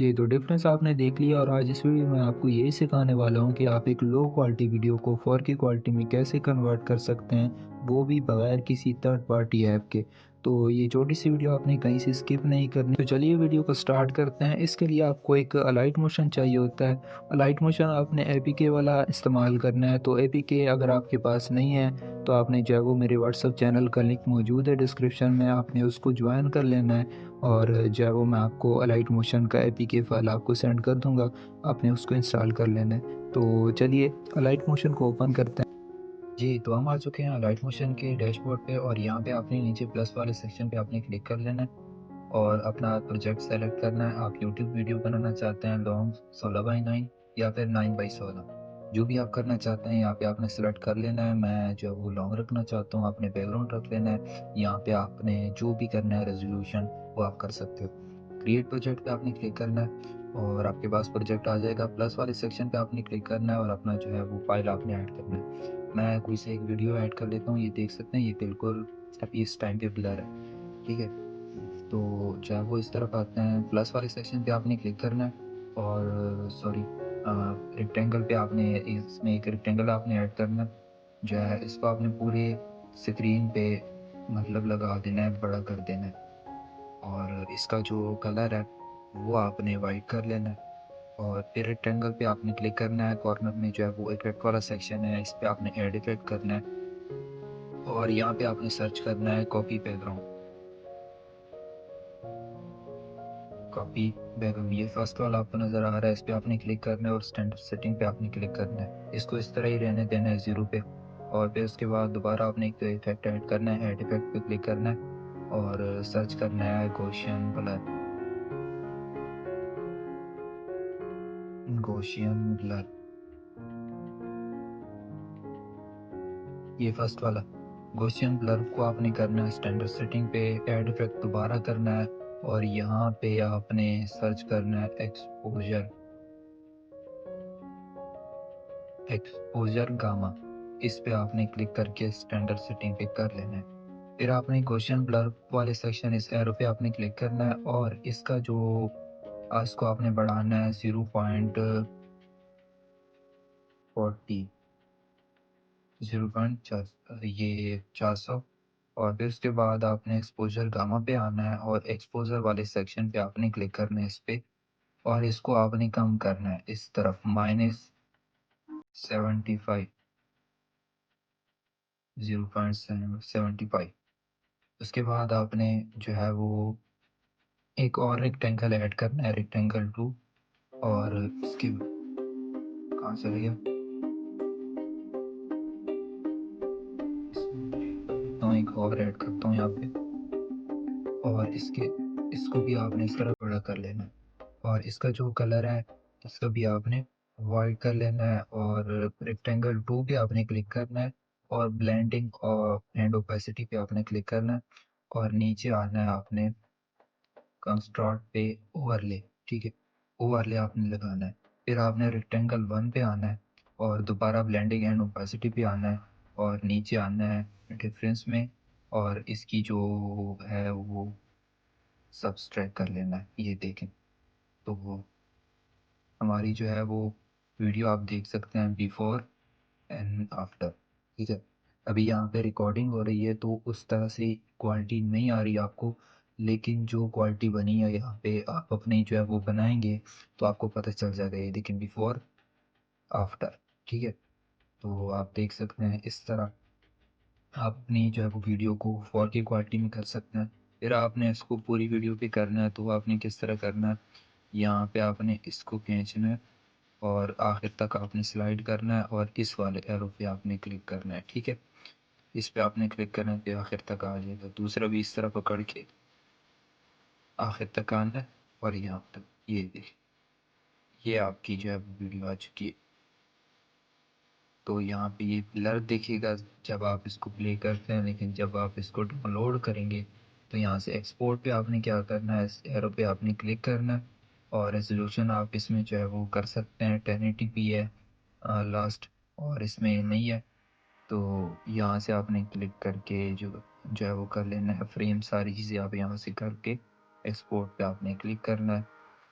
जी, तो डिफ़रेंस आपने देख लिया और आज इस वीडियो में आपको यही सिखाने वाला हूँ कि आप एक लो क्वालिटी वीडियो को 4K क्वालिटी में कैसे कन्वर्ट कर सकते हैं, वो भी बगैर किसी थर्ड पार्टी ऐप के। तो ये छोटी-सी वीडियो आपने कहीं से स्किप नहीं करनी। तो चलिए वीडियो को स्टार्ट करते हैं। इसके लिए आपको एक लाइट मोशन चाहिए होता है। लाइट मोशन आपने एपीके वाला इस्तेमाल करना है। तो एपीके अगर आपके पास नहीं है, तो आपने जो है वो मेरे व्हाट्सएप चैनल का लिंक मौजूद है डिस्क्रिप्शन में, आपने उसको जॉइन कर लेना है। और जो है वो मैं आपको अलाइट मोशन का एपीके फ़ाइल आपको सेंड कर दूँगा, आपने उसको इंस्टॉल कर लेना है। तो चलिए अलाइट मोशन को ओपन करते हैं। जी, तो हम आ चुके हैं अलाइट मोशन के डैशबोर्ड पे और यहाँ पे आपने नीचे प्लस वाले सेक्शन पे आपने क्लिक कर लेना है और अपना प्रोजेक्ट सेलेक्ट करना है। आप यूट्यूब वीडियो बनाना चाहते हैं लॉन्ग 16:9 या फिर 9:16, जो भी आप करना चाहते हैं यहाँ पे आपने सेलेक्ट कर लेना है। मैं जो है वो लॉन्ग रखना चाहता हूँ, आपने बैकग्राउंड रख लेना है। यहाँ पे आपने जो भी करना है रेज़ोल्यूशन वो आप कर सकते हो। क्रिएट प्रोजेक्ट पे आपने क्लिक करना है और आपके पास प्रोजेक्ट आ जाएगा। प्लस वाले सेक्शन पे आपने क्लिक करना है और अपना जो है वो फ़ाइल आपने ऐड करना है। मैं कोई सा एक वीडियो ऐड कर लेता हूँ, ये देख सकते हैं ये बिल्कुल अभी इस टाइम पे ब्लर है, ठीक है? तो जो है वो इस तरफ आते हैं, प्लस वाले सेक्शन पे आपने क्लिक करना है और सॉरी रेक्टेंगल पे आपने इसमें एक रेक्टेंगल आपने ऐड करना है। जो है इसको आपने पूरे स्क्रीन पे मतलब लगा देना है, बड़ा कर देना है और इसका जो कलर है वो आपने वाइट कर लेना है और फिर रेक्टेंगल पे आपने क्लिक करना है। कॉर्नर में जो है वो इफेक्ट वाला सेक्शन है, इस पे आपने ऐड इफेक्ट करना है और यहाँ पे आपने सर्च करना है कॉपी बैकग्राउंड। कॉपी बैकग्राउंड ये फर्स्ट वाला आपको नज़र आ रहा है, इस पे आपने क्लिक करना है और स्टैंडर्ड सेटिंग पे आपने क्लिक करना है। इसको इस तरह ही रहने देना है 0 पे और फिर उसके बाद दोबारा आपने एक इफेक्ट ऐड करना है, ऐड इफेक्ट पे क्लिक करना है और सर्च करना है गॉसियन ब्लर। गॉसियन ब्लर ये फर्स्ट वाला गॉसियन ब्लर को आपने करना है स्टैंडर्ड सेटिंग पे, ऐड इफेक्ट दोबारा करना है और यहाँ पे आपने सर्च करना है एक्सपोजर, एक्सपोजर गामा। इस पे आपने क्लिक करके स्टैंडर्ड सेटिंग पे कर लेना है। फिर आपने गॉसियन ब्लर वाले सेक्शन इस एरो पे आपने क्लिक करना है और इसका जो इसको आपने बढ़ाना है 0.40, 0.4 ये 400 और फिर उसके बाद आपने एक्सपोजर गामा पे आना है और एक्सपोजर वाले सेक्शन पे आपने क्लिक करना है इस पे और इसको आपने कम करना है इस तरफ -75, 0.75। उसके बाद आपने जो है वो एक और रेक्टेंगल ऐड करना है, रेक्टेंगल 2 और इसके कहाँ चले गया? इसमें एक और ऐड करता हूँ यहाँ पे और इसको भी आपने इस तरह बड़ा कर लेना है और इसका जो कलर है इसको भी आपने वाइट कर लेना है और रेक्टेंगल 2 पे आपने क्लिक करना है और ब्लेंडिंग और एंड ओपेसिटी पे आपने क्लिक करना है और नीचे आना है आपने कंस्ट्रक्ट पे ओवरले, ठीक है? ओवरले आपने लगाना है। फिर आपने रेक्टेंगल 1 पे आना है और दोबारा ब्लेंडिंग एंड ओपेसिटी पे आना है और नीचे आना है डिफरेंस में और इसकी जो है वो सब्सट्रैक्ट कर लेना है। ये देखें, तो वो हमारी जो है वो वीडियो आप देख सकते हैं बिफोर एंड आफ्टर, ठीक है? अभी यहाँ पे रिकॉर्डिंग हो रही है तो उस तरह से क्वालिटी नहीं आ रही आपको, लेकिन जो क्वालिटी बनी है यहाँ पे आप अपनी जो है वो बनाएँगे तो आपको पता चल जाएगा। ये देखिए बिफोर, आफ्टर, ठीक है? तो आप देख सकते हैं इस तरह आप अपनी जो है वो वीडियो को 4K क्वालिटी में कर सकते हैं। फिर आपने इसको पूरी वीडियो पे करना है तो आपने किस तरह करना है, यहाँ पे आपने इसको खींचना है और आखिर तक आपने स्लाइड करना है और इस वाले एरो पे आपने क्लिक करना है, ठीक है? इस पे आपने क्लिक करना है तो आखिर तक आ जाएगा। दूसरा भी इस तरह पकड़ के आखिर तक आना है और यहाँ तक। ये देखिए, ये आपकी जो है वीडियो आ चुकी है। तो यहाँ पे ये ब्लर दिखेगा जब आप इसको प्ले करते हैं, लेकिन जब आप इसको डाउनलोड करेंगे तो यहाँ से एक्सपोर्ट पे आपने क्या करना है, इस एरो पे आपने क्लिक करना है और रेज़ोल्यूशन आप इसमें जो है वो कर सकते हैं 1080p है लास्ट, और इसमें नहीं है तो यहाँ से आपने क्लिक करके जो है वो कर लेना है फ्रेम, सारी चीज़ें आप यहाँ से करके एक्सपोर्ट पे आपने क्लिक करना है